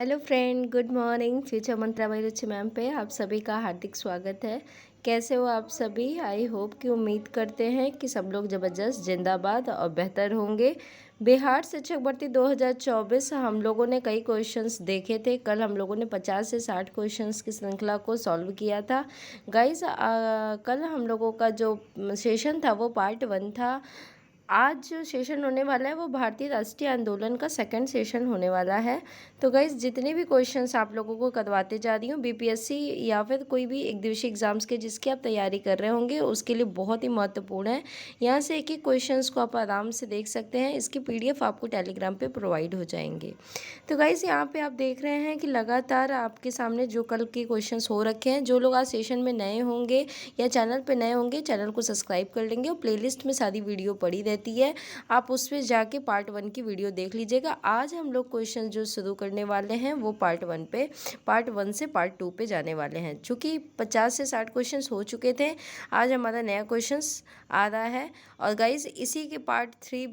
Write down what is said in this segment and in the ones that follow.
Hello friend, good morning. Future Mantra by Ruchi ma'am पे आप सभी का हार्दिक स्वागत है। कैसे हो आप सभी? आई होप कि उम्मीद करते हैं कि सब लोग ज़बरदस्त, जिंदाबाद और बेहतर होंगे। बिहार शिक्षक भर्ती 2024 हम लोगों ने कई क्वेश्चंस देखे थे। कल हम लोगों ने 50 से 60 क्वेश्चंस की श्रृंखला को सॉल्व किया था। गाइस, कल हम लोगों का जो सेशन था वो पार्ट 1 था। आज जो सेशन होने वाला है वो भारतीय राष्ट्रीय आंदोलन का सेकंड सेशन होने वाला है। तो गाइस, जितने भी क्वेश्चंस आप लोगों को करवाते जा रही हूँ बीपीएससी या फिर कोई भी एक दिवसीय एग्जाम्स के जिसकी आप तैयारी कर रहे होंगे, उसके लिए बहुत ही महत्वपूर्ण है। यहाँ से एक एक क्वेश्चंस को आप आराम से देख सकते हैं। इसकी पीडीएफ आपको टेलीग्राम पे प्रोवाइड हो जाएंगे। तो गाइस, यहाँ पे आप देख रहे हैं कि लगातार आपके सामने जो कल के क्वेश्चंस हो रखे हैं। जो लोग आज सेशन में नए होंगे या चैनल पे नए होंगे, चैनल को सब्सक्राइब कर लेंगे और प्लेलिस्ट में सारी वीडियो पड़ी रहती है, आप उस पर जाके पार्ट 1 की वीडियो देख लीजिएगा। आज हम लोग क्वेश्चन जो शुरू करने वाले हैं वो पार्ट 1 से पार्ट 2 पे जाने वाले हैं। चूँकि 50 से 60 क्वेश्चंस हो चुके थे, आज हमारा नया क्वेश्चंस आ रहा है। और गाइस, इसी के पार्ट 3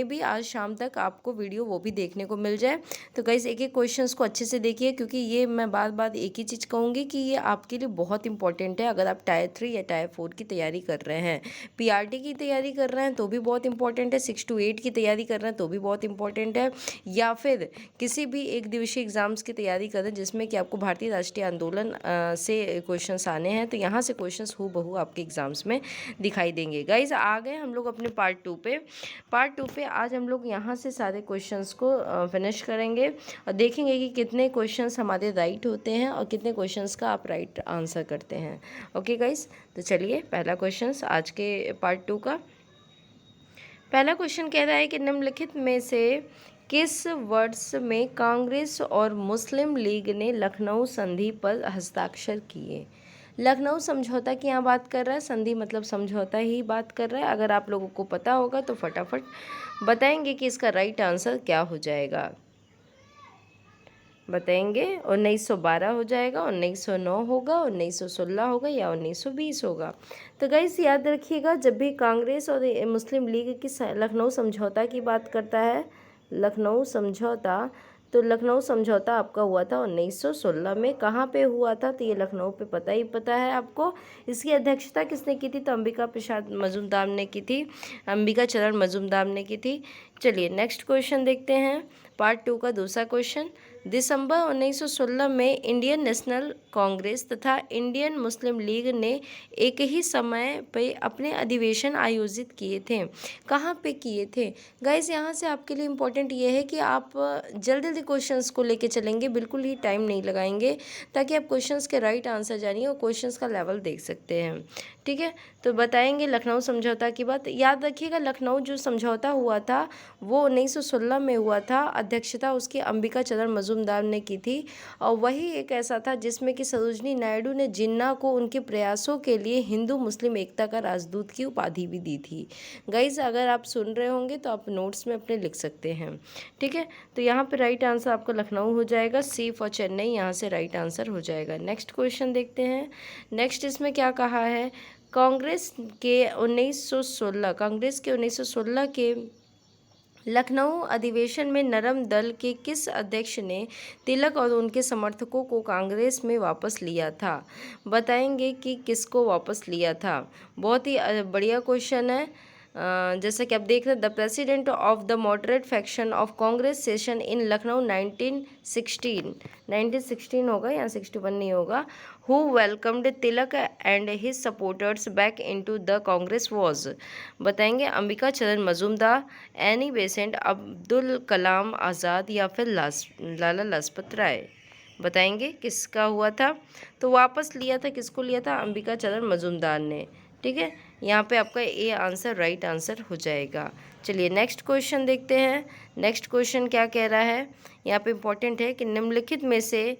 भी आज शाम तक आपको वीडियो वो भी देखने को मिल जाए। तो गाइस, एक एक क्वेश्चंस को अच्छे से देखिए, क्योंकि ये मैं बार बार एक ही चीज़ कहूँगी कि ये आपके लिए बहुत इंपॉर्टेंट है। अगर आप टायर 3 या टायर 4 की तैयारी कर रहे हैं, पीआरटी की तैयारी कर रहे हैं तो भी बहुत इंपॉर्टेंट है, 6 to 8 की तैयारी कर रहे हैं तो भी बहुत इंपॉर्टेंट है, या फिर किसी भी एक दिवसीय एग्जाम्स की तैयारी कर रहे हैं जिसमें कि आपको भारतीय राष्ट्रीय आंदोलन से क्वेश्चंस आने हैं, तो यहाँ से क्वेश्चंस हूबहू आपके एग्जाम्स में दिखाई देंगे। गाइज, आ गए हम लोग अपने पार्ट 2 पे। पार्ट 2 पे आज हम लोग यहाँ से सारे क्वेश्चंस को फिनिश करेंगे और देखेंगे कि कितने क्वेश्चंस हमारे राइट होते हैं और कितने क्वेश्चंस का आप राइट आंसर करते हैं। ओके गाइज, तो चलिए पहला क्वेश्चन आज के पार्ट 2 का। पहला क्वेश्चन कह रहा है कि निम्नलिखित में से किस वर्ष में कांग्रेस और मुस्लिम लीग ने लखनऊ संधि पर हस्ताक्षर किए? लखनऊ समझौता की यहाँ बात कर रहा है, संधि मतलब समझौता ही बात कर रहा है। अगर आप लोगों को पता होगा तो फटाफट बताएंगे कि इसका राइट आंसर क्या हो जाएगा। बताएंगे 1912 हो जाएगा, 1909 होगा, 1916 होगा या 1920 होगा। तो गाइस, याद रखिएगा, जब भी कांग्रेस और मुस्लिम लीग की लखनऊ समझौता की बात करता है, लखनऊ समझौता, तो लखनऊ समझौता आपका हुआ था 1916 में। कहाँ पे हुआ था? तो ये लखनऊ पे पता ही पता है आपको। इसकी अध्यक्षता किसने की थी? तो अंबिका प्रसाद मजूमदार ने की थी, अंबिका चरण मजूमदार ने की थी। चलिए नेक्स्ट क्वेश्चन देखते हैं, पार्ट 2 का दूसरा क्वेश्चन। दिसंबर 1916 में इंडियन नेशनल कांग्रेस तथा इंडियन मुस्लिम लीग ने एक ही समय पे अपने अधिवेशन आयोजित किए थे। कहाँ पे किए थे? गाइस, यहाँ से आपके लिए इम्पोर्टेंट ये है कि आप जल्दी जल्दी क्वेश्चंस को लेके चलेंगे, बिल्कुल ही टाइम नहीं लगाएंगे, ताकि आप क्वेश्चंस के राइट आंसर जानिए और क्वेश्चंस का लेवल देख सकते हैं। ठीक है, तो बताएंगे लखनऊ समझौता की बात। याद रखिएगा, लखनऊ जो समझौता हुआ था वो 1916 में हुआ था। अध्यक्षता उसकी अंबिका चरण मजूमदार ने की थी, और वही एक ऐसा था जिसमें कि सरोजनी नायडू ने जिन्ना को उनके प्रयासों के लिए हिंदू मुस्लिम एकता का राजदूत की उपाधि भी दी थी। गाइज, अगर आप सुन रहे होंगे तो आप नोट्स में अपने लिख सकते हैं। ठीक है, तो यहाँ पे राइट आंसर आपका लखनऊ हो जाएगा। सी फॉर चेन्नई यहाँ से राइट आंसर हो जाएगा। नेक्स्ट क्वेश्चन देखते हैं। नेक्स्ट इसमें क्या कहा है? कांग्रेस के 1916 के लखनऊ अधिवेशन में नरम दल के किस अध्यक्ष ने तिलक और उनके समर्थकों को कांग्रेस में वापस लिया था? बताएंगे कि किसको वापस लिया था। बहुत ही बढ़िया क्वेश्चन है। जैसा कि आप देख रहे हैं, the president of the moderate faction of Congress session in Lucknow 1916 होगा या 61 नहीं होगा, who welcomed Tilak and his supporters back into the Congress was. बताएंगे अंबिका चरण मजूमदार, एनी बेसेंट, अब्दुल कलाम आज़ाद या फिर लाला लाजपत राय। बताएंगे किसका हुआ था? तो वापस लिया था, किसको लिया था? अंबिका चरण मजूमदार ने। ठीक है, यहाँ पे आपका ए आंसर राइट आंसर हो जाएगा। चलिए नेक्स्ट क्वेश्चन देखते हैं। नेक्स्ट क्वेश्चन क्या कह रहा है? यहाँ पे इम्पोर्टेंट है कि निम्नलिखित में से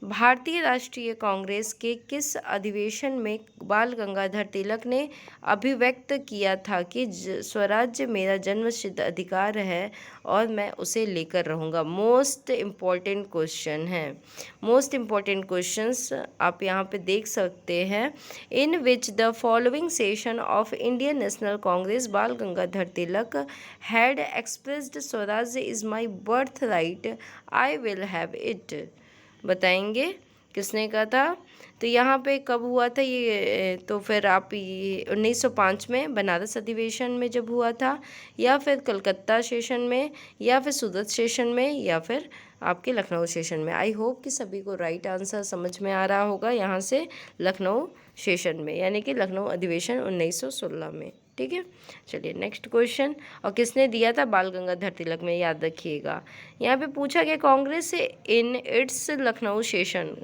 भारतीय राष्ट्रीय कांग्रेस के किस अधिवेशन में बाल गंगाधर तिलक ने अभिव्यक्त किया था कि स्वराज्य मेरा जन्मसिद्ध अधिकार है और मैं उसे लेकर रहूँगा? मोस्ट इम्पॉर्टेंट क्वेश्चन है। मोस्ट इम्पॉर्टेंट क्वेश्चंस आप यहाँ पे देख सकते हैं। In which the following session of Indian National Congress Bal Gangadhar Tilak had expressed Swarajya is my birth right, I will have it. बताएंगे किसने कहा था? तो यहाँ पे कब हुआ था ये? तो फिर आप ये 1905 में बनारस अधिवेशन में जब हुआ था, या फिर कलकत्ता सेशन में, या फिर सूरत सेशन में, या फिर आपके लखनऊ सेशन में। आई होप कि सभी को राइट आंसर समझ में आ रहा होगा। यहाँ से लखनऊ सेशन में, यानी कि लखनऊ अधिवेशन 1916 में। ठीक है, चलिए नेक्स्ट क्वेश्चन। और किसने दिया था? बाल गंगाधर तिलक में, याद रखिएगा। यहाँ पे पूछा गया कांग्रेस से in its Lucknow session,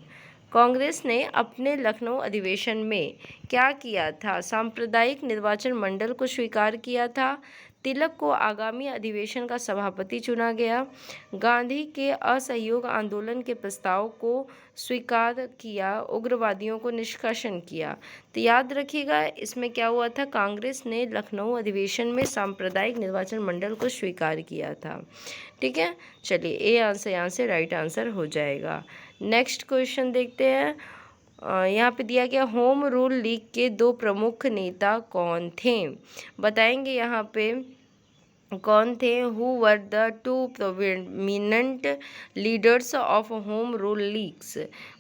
Congress ने अपने लखनऊ अधिवेशन में क्या किया था? सांप्रदायिक निर्वाचन मंडल को स्वीकार किया था, तिलक को आगामी अधिवेशन का सभापति चुना गया, गांधी के असहयोग आंदोलन के प्रस्ताव को स्वीकार किया, उग्रवादियों को निष्कासन किया। तो याद रखिएगा इसमें क्या हुआ था? कांग्रेस ने लखनऊ अधिवेशन में सांप्रदायिक निर्वाचन मंडल को स्वीकार किया था। ठीक है, चलिए ए आंसर यहाँ से राइट आंसर हो जाएगा। नेक्स्ट क्वेश्चन देखते हैं। यहाँ पे दिया गया होम रूल लीग के 2 प्रमुख नेता कौन थे? बताएंगे यहाँ पे कौन थे? Who were the 2 prominent leaders of home rule leagues?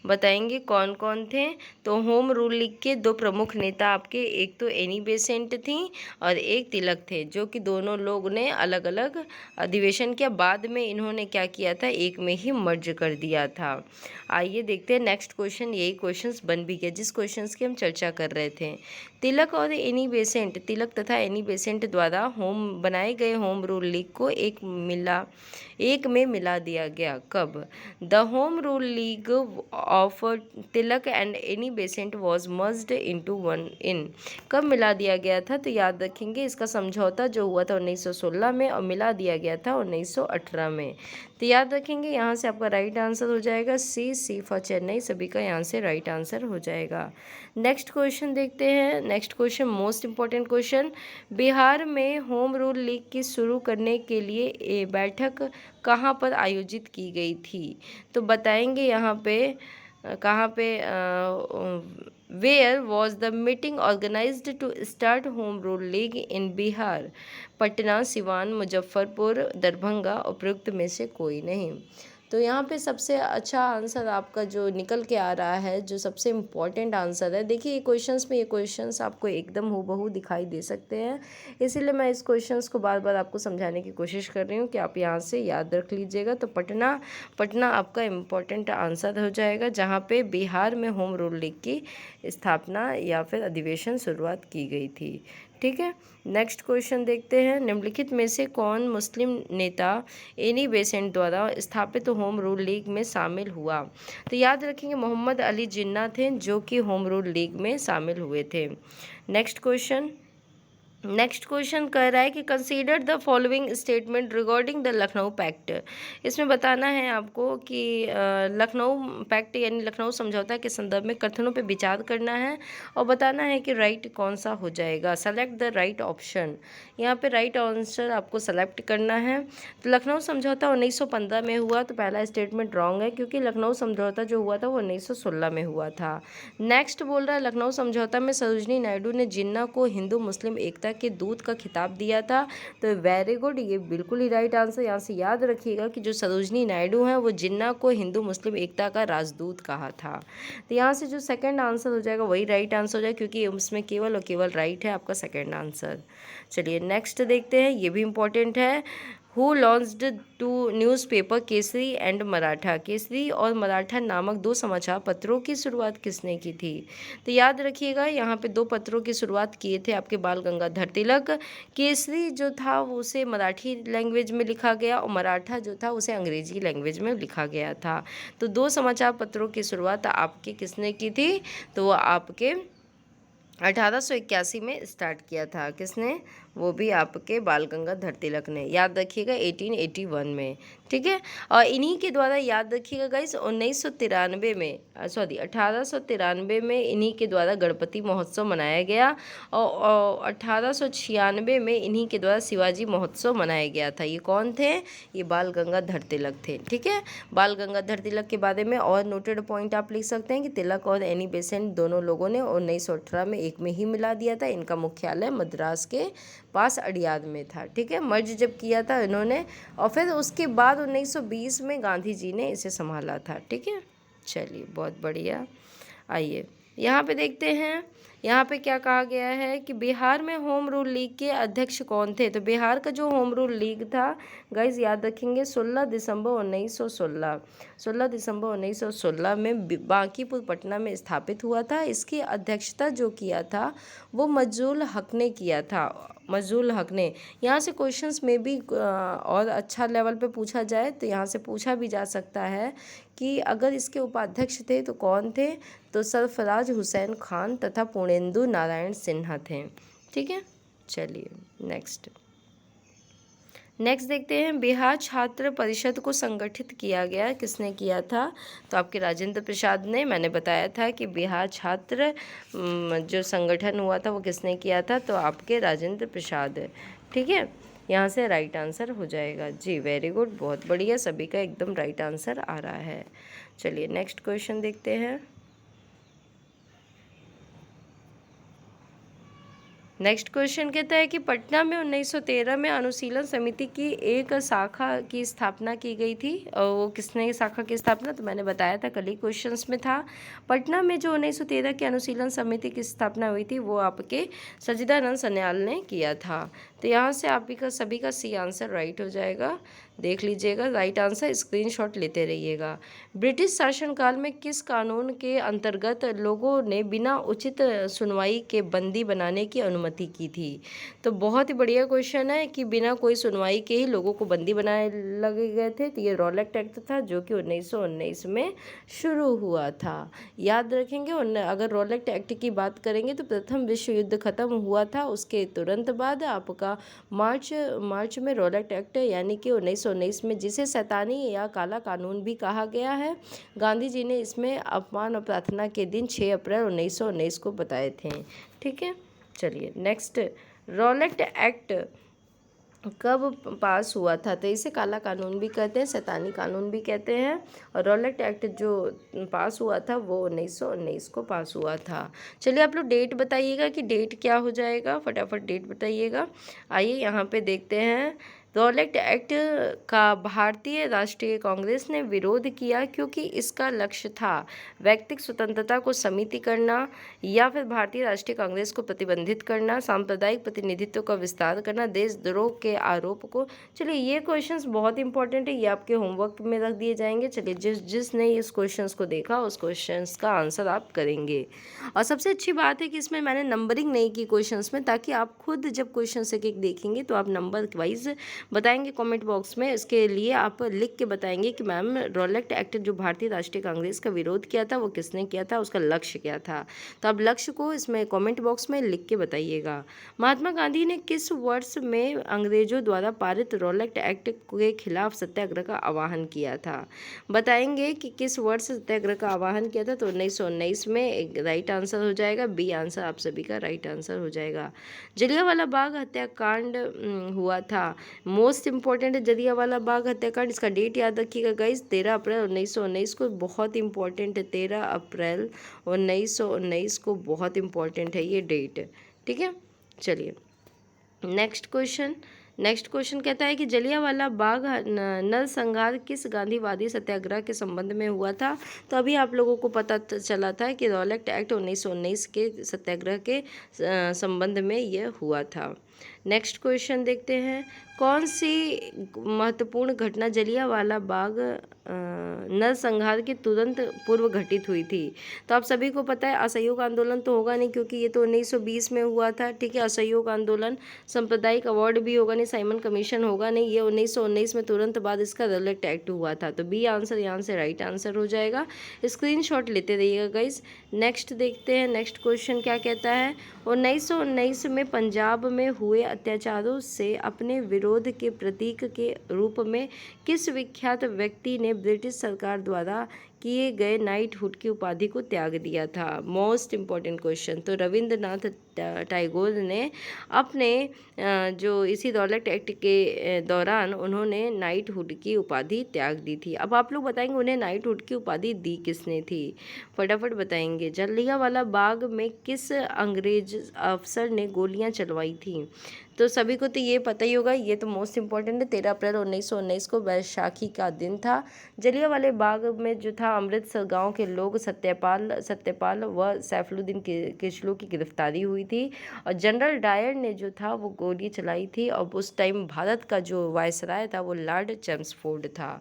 बताएंगे कौन कौन थे? तो होम रूल लीग के 2 प्रमुख नेता आपके, एक तो एनी बेसेंट थी और एक तिलक थे, जो कि दोनों लोग ने अलग अलग अधिवेशन किया। बाद में इन्होंने क्या किया था? एक में ही मर्ज कर दिया था। आइए देखते हैं नेक्स्ट क्वेश्चन। यही क्वेश्चंस बन भी गया जिस क्वेश्चंस की हम चर्चा कर रहे थे। तिलक और एनी बेसेंट, तिलक तथा एनी बेसेंट द्वारा बनाए गए होम रूल लीग को एक में मिला दिया गया। कब? The home rule league of Tilak and Annie Besant was merged into one in. कब मिला दिया गया था? तो याद रखेंगे इसका समझौता जो हुआ था 1916 में, और मिला दिया गया था 1918 में। तो याद रखेंगे यहाँ से आपका राइट आंसर हो जाएगा सी फॉर चेन्नई। सभी का यहाँ से राइट आंसर हो जाएगा। नेक्स्ट क्वेश्चन देखते हैं। Next question most important question. Bihar में होम रूल लीग की शुरू करने के लिए ये बैठक कहाँ पर आयोजित की गई थी? तो बताएंगे यहाँ पे कहाँ पे where was the meeting organised to start home rule league in Bihar? Patna, Siwan, Muzaffarpur, Darbhanga, उपयुक्त में से कोई नहीं। तो यहाँ पे सबसे अच्छा आंसर आपका जो निकल के आ रहा है, जो सबसे इम्पॉर्टेंट आंसर है, देखिए क्वेश्चंस में ये क्वेश्चंस आपको एकदम हूबहू दिखाई दे सकते हैं, इसीलिए मैं इस क्वेश्चंस को बार बार आपको समझाने की कोशिश कर रही हूँ कि आप यहाँ से याद रख लीजिएगा। तो पटना आपका इम्पॉर्टेंट आंसर हो जाएगा, जहाँ पे बिहार में होम रूल लीग की स्थापना या फिर अधिवेशन शुरुआत की गई थी। ठीक है, नेक्स्ट क्वेश्चन देखते हैं। निम्नलिखित में से कौन मुस्लिम नेता एनी बेसेंट द्वारा स्थापित होम रूल लीग में शामिल हुआ? तो याद रखेंगे मोहम्मद अली जिन्ना थे जो कि होम रूल लीग में शामिल हुए थे। नेक्स्ट क्वेश्चन कह रहा है कि consider the following statement regarding the Lucknow pact. इसमें बताना है आपको कि लखनऊ पैक्ट यानी लखनऊ समझौता के संदर्भ में कथनों पे विचार करना है और बताना है कि राइट कौन सा हो जाएगा। Select the right option. यहाँ पे राइट आंसर आपको सेलेक्ट करना है। तो लखनऊ समझौता 1915 में हुआ, तो पहला स्टेटमेंट रॉन्ग है क्योंकि लखनऊ समझौता जो हुआ था वो 1916 में हुआ था। नेक्स्ट बोल रहा है लखनऊ समझौता में सरोजनी नायडू ने जिन्ना को हिंदू मुस्लिम एकता के दूत का खिताब दिया था। तो वेरी गुड, ये बिल्कुल ही राइट आंसर। यहाँ से याद रखिएगा कि जो सरोजनी नायडू हैं वो जिन्ना को हिंदू मुस्लिम एकता का राजदूत कहा था। तो यहाँ से जो सेकंड आंसर हो जाएगा वही राइट आंसर हो जाएगा, क्योंकि उसमें केवल और केवल राइट है आपका सेकंड आंसर। चलिए नेक्स्ट देखते हैं, ये भी इम्पोर्टेंट है। Who launched 2 newspaper Kesari and Maratha? Kesari और मराठा नामक 2 समाचार पत्रों की शुरुआत किसने की थी? तो याद रखिएगा यहाँ पे 2 पत्रों की शुरुआत किए थे आपके बाल गंगाधर तिलक। केसरी जो था उसे मराठी लैंग्वेज में लिखा गया और मराठा जो था उसे अंग्रेजी लैंग्वेज में लिखा गया था। तो 2 समाचार पत्रों की शुरुआत आपके किसने की थी? तो वो आपके 1881 में स्टार्ट किया था। किसने? वो भी आपके बाल गंगाधर तिलक ने, याद रखिएगा 1881 में, ठीक है। और इन्हीं के द्वारा याद रखिएगा गाइस 1993 में 1893 में इन्हीं के द्वारा गणपति महोत्सव मनाया गया और 1896 में इन्हीं के द्वारा शिवाजी महोत्सव मनाया गया था। ये कौन थे? ये बाल गंगाधर तिलक थे, ठीक है। बाल गंगाधर तिलक के बारे में और नोटेड पॉइंट आप लिख सकते हैं कि तिलक और एनी बेसेंट दोनों लोगों ने 1918 में एक में ही मिला दिया था। इनका मुख्यालय मद्रास के पास अड़ियाद में था, ठीक है। मर्ज जब किया था इन्होंने, और फिर उसके बाद 1920 में गांधी जी ने इसे संभाला था, ठीक है। चलिए बहुत बढ़िया। आइए यहाँ पे देखते हैं, यहाँ पे क्या कहा गया है कि बिहार में होम रूल लीग के अध्यक्ष कौन थे। तो बिहार का जो होम रूल लीग था गाइज याद रखेंगे 16 दिसंबर 1916 में बांकीपुर पटना में स्थापित हुआ था। इसकी अध्यक्षता जो किया था वो मजरूल हक ने किया था। मजरूल हक ने, यहाँ से क्वेश्चंस में भी और अच्छा लेवल पे पूछा जाए तो यहाँ से पूछा भी जा सकता है कि अगर इसके उपाध्यक्ष थे तो कौन थे। तो सरफराज हुसैन खान तथा पूर्णेंदु नारायण सिन्हा थे, ठीक है। चलिए नेक्स्ट देखते हैं, बिहार छात्र परिषद को संगठित किया गया, किसने किया था। तो आपके राजेंद्र प्रसाद ने। मैंने बताया था कि बिहार छात्र जो संगठन हुआ था वो किसने किया था, तो आपके राजेंद्र प्रसाद, ठीक है। यहाँ से राइट आंसर हो जाएगा जी। वेरी गुड, बहुत बढ़िया, सभी का एकदम राइट आंसर आ रहा है। चलिए नेक्स्ट क्वेश्चन देखते हैं। नेक्स्ट क्वेश्चन कहता है कि पटना में 1913 में अनुशीलन समिति की एक शाखा की स्थापना की गई थी, और वो किसने शाखा की स्थापना, तो मैंने बताया था कल ही क्वेश्चंस में था। पटना में जो 1913 की अनुशीलन समिति की स्थापना हुई थी वो आपके सच्चिदानंद सन्याल ने किया था। तो यहाँ से आप का सभी का सी आंसर राइट हो जाएगा। देख लीजिएगा, राइट आंसर स्क्रीनशॉट लेते रहिएगा। ब्रिटिश शासनकाल में किस कानून के अंतर्गत लोगों ने बिना उचित सुनवाई के बंदी बनाने की अनुमति की थी। तो बहुत ही बढ़िया क्वेश्चन है कि बिना कोई सुनवाई के ही लोगों को बंदी बनाए लगे गए थे। तो ये रॉलेट एक्ट था जो कि 1919 में शुरू हुआ था। याद रखेंगे, अगर रॉलेट एक्ट की बात करेंगे तो प्रथम विश्व युद्ध खत्म हुआ था, उसके तुरंत बाद आपका मार्च में रॉलेट एक्ट यानी कि 1919 में, जिसे शैतानी या काला कानून भी कहा गया है, गांधी जी ने इसमें अपमान और प्रार्थना के दिन 6 अप्रैल 1919 को बताए थे, ठीक है। चलिए नेक्स्ट, रॉलेट एक्ट कब पास हुआ था। तो इसे काला कानून भी कहते हैं, शैतानी कानून भी कहते हैं। और रॉलेट एक्ट जो पास हुआ था वो 1919 को पास हुआ था। चलिए आप लोग डेट बताइएगा कि डेट क्या हो जाएगा, फटाफट डेट बताइएगा। आइए यहाँ पे देखते हैं। रॉलेट एक्ट का भारतीय राष्ट्रीय कांग्रेस ने विरोध किया क्योंकि इसका लक्ष्य था व्यक्तिगत स्वतंत्रता को सीमित करना, या फिर भारतीय राष्ट्रीय कांग्रेस को प्रतिबंधित करना, सांप्रदायिक प्रतिनिधित्व का विस्तार करना, देशद्रोह के आरोप को। चलिए ये क्वेश्चंस बहुत इंपॉर्टेंट है, ये आपके होमवर्क में रख दिए जाएंगे। चलिए जिसने इस क्वेश्चंस को देखा उस क्वेश्चंस का आंसर आप करेंगे। और सबसे अच्छी बात है कि इसमें मैंने नंबरिंग नहीं की क्वेश्चंस में, ताकि आप खुद जब क्वेश्चन एक एक देखेंगे तो आप नंबर वाइज बताएंगे कमेंट बॉक्स में। इसके लिए आप लिख के बताएंगे कि मैम रॉलेट एक्ट जो भारतीय राष्ट्रीय कांग्रेस का विरोध किया था वो किसने किया था, उसका लक्ष्य क्या था। तो आप लक्ष्य को इसमें कमेंट बॉक्स में लिख के बताइएगा। महात्मा गांधी ने किस वर्ष में अंग्रेजों द्वारा पारित रॉलेट एक्ट के खिलाफ सत्याग्रह का आह्वान किया था। बताएंगे कि किस वर्ष सत्याग्रह का आह्वान किया था। तो 1919 में एक राइट आंसर हो जाएगा, बी आंसर आप सभी का राइट आंसर हो जाएगा। जलियांवाला बाग हत्याकांड हुआ था, मोस्ट इंपॉर्टेंट है जलियांवाला बाग हत्याकांड। इसका डेट याद रखिएगा गाइस, 13 अप्रैल 1919 को। बहुत इंपॉर्टेंट है, 13 अप्रैल 1919 को बहुत इंपॉर्टेंट है ये डेट, ठीक है। चलिए नेक्स्ट क्वेश्चन कहता है कि जलियांवाला बाग नरसंहार किस गांधीवादी सत्याग्रह के संबंध में हुआ था। तो अभी आप लोगों को पता चला था कि रॉलेट एक्ट 1919 के सत्याग्रह के संबंध में यह हुआ था। नेक्स्ट क्वेश्चन देखते हैं, कौन सी महत्वपूर्ण घटना जलियांवाला बाग नरसंहार के तुरंत पूर्व घटित हुई थी। तो आप सभी को पता है असहयोग आंदोलन तो होगा नहीं, क्योंकि ये तो 1920 में हुआ था, ठीक है। असहयोग आंदोलन, सांप्रदायिक अवार्ड भी होगा नहीं, साइमन कमीशन होगा नहीं, ये 1919 में तुरंत बाद इसका रॉलेट एक्ट हुआ था। तो बी आंसर यहाँ से राइट आंसर हो जाएगा। स्क्रीनशॉट लेते रहिएगा गाइस। नेक्स्ट देखते हैं, नेक्स्ट क्वेश्चन क्या कहता है। 1919 में पंजाब में हुए अत्याचारों से अपने विरोध के प्रतीक के रूप में किस विख्यात व्यक्ति ने ब्रिटिश सरकार द्वारा किए गए नाइटहुड की उपाधि को त्याग दिया था? Most important question. तो रविंद्रनाथ टैगोर ने अपने जो इसी रॉलेट एक्ट के दौरान उन्होंने नाइटहुड की उपाधि त्याग दी थी। अब आप लोग बताएंगे उन्हें नाइटहुड की उपाधि दी किसने थी? फटाफट बताएंगे। जलियांवाला बाग में किस अंग्रेज अफसर ने गोलियां चलवाई थी? तो सभी को तो ये पता ही होगा, ये तो मोस्ट इम्पॉर्टेंट है। 13 अप्रैल 1919 को बैसाखी का दिन था। जलियांवाले बाग में जो था अमृतसर गांव के लोग सत्यपाल व सैफुद्दीन किचलू की गिरफ्तारी हुई थी और जनरल डायर ने जो था वो गोली चलाई थी और उस टाइम भारत का जो वायसराय था वो लॉर्ड चेम्सफोर्ड था।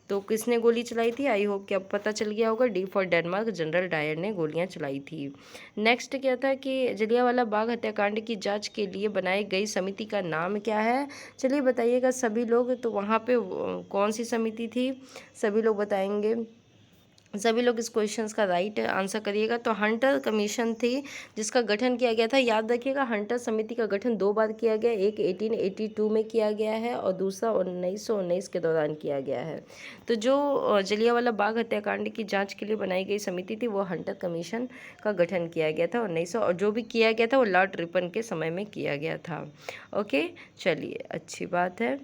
तो किसने गोली चलाई थी? आई होप कि अब पता चल गया होगा। D for Denmark, general Dyer ने गोलियां चलाई थी। नेक्स्ट क्या था कि जलियांवाला बाग हत्याकांड की जांच के लिए बनाई गई समिति का नाम क्या है? चलिए बताइएगा सभी लोग। तो वहाँ पे कौन सी समिति थी? सभी लोग बताएंगे। सभी लोग इस क्वेश्चंस का राइट आंसर करिएगा। तो हंटर कमीशन थी जिसका गठन किया गया था। याद रखिएगा हंटर समिति का गठन 2 बार किया गया, एक 1882 में किया गया है और दूसरा 1919 के दौरान किया गया है। तो जो जलियांवाला बाग हत्याकांड की जांच के लिए बनाई गई समिति थी वो हंटर कमीशन का गठन किया गया था 1900, और जो भी किया गया था वो लॉर्ड रिपन के समय में किया गया था। ओके, चलिए अच्छी बात है।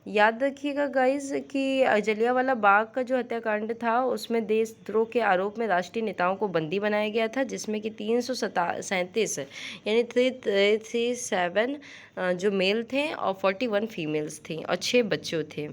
याद रखिएगा गाइज कि जलियांवाला बाग का जो हत्याकांड था उसमें देशद्रोह के आरोप में राष्ट्रीय नेताओं को बंदी बनाया गया था, जिसमें कि 337 यानी 337 जो मेल थे और 41 फीमेल्स थी और 6 बच्चों थे।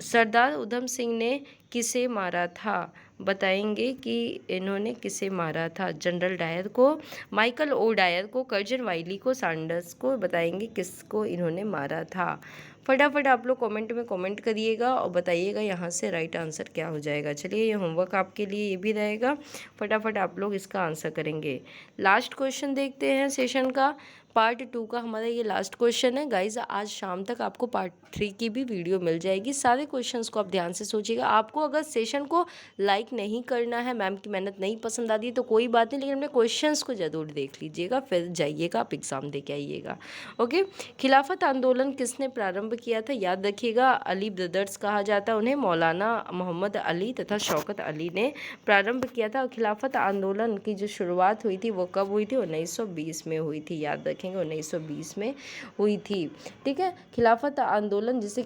सरदार उधम सिंह ने किसे मारा था? बताएंगे कि इन्होंने किसे मारा था? जनरल डायर को, माइकल ओ डायर को, कर्जन वाइली को, सैंडर्स को। बताएंगे किसको इन्होंने मारा था? फटाफट आप लोग कमेंट में कमेंट करिएगा और बताइएगा यहाँ से राइट आंसर क्या हो जाएगा। चलिए ये होमवर्क आपके लिए ये भी रहेगा, फटाफट आप लोग इसका आंसर करेंगे। लास्ट क्वेश्चन देखते हैं सेशन का, पार्ट 2 का हमारा ये लास्ट क्वेश्चन है गाइज। आज शाम तक आपको पार्ट 3 की भी वीडियो मिल जाएगी। सारे क्वेश्चंस को आप ध्यान से सोचिएगा। आपको अगर सेशन को लाइक नहीं करना है, मैम की मेहनत नहीं पसंद आती है तो कोई बात नहीं, लेकिन अपने क्वेश्चंस को ज़रूर देख लीजिएगा, फिर जाइएगा आप एग्ज़ाम दे के आइएगा। ओके, खिलाफत आंदोलन किसने प्रारंभ किया था? याद रखिएगा अली ब्रदर्स कहा जाता है उन्हें, मौलाना मोहम्मद अली तथा शौकत अली ने प्रारंभ किया था। खिलाफत आंदोलन की जो शुरुआत हुई थी वो कब हुई थी? 1920 में हुई थी। याद रखेंगे 1920 में हुई थी। ठीक है, खिलाफत आंदोलन जिसे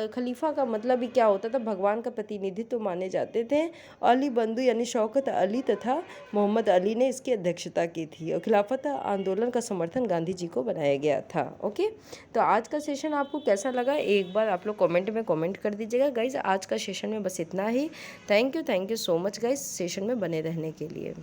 खलीफा का मतलब ही क्या होता था? भगवान का प्रतिनिधित्व माने जाते थे। अली बंधु यानी शौकत अली तथा मोहम्मद अली ने इसकी अध्यक्षता की थी और खिलाफत आंदोलन का समर्थन गांधी जी को बनाया गया था। ओके, तो आज का सेशन आपको कैसा लगा एक बार आप लोग कमेंट में कमेंट कर दीजिएगा गाइज। आज का सेशन में बस इतना ही। Thank you so much guys session में बने रहने के लिए।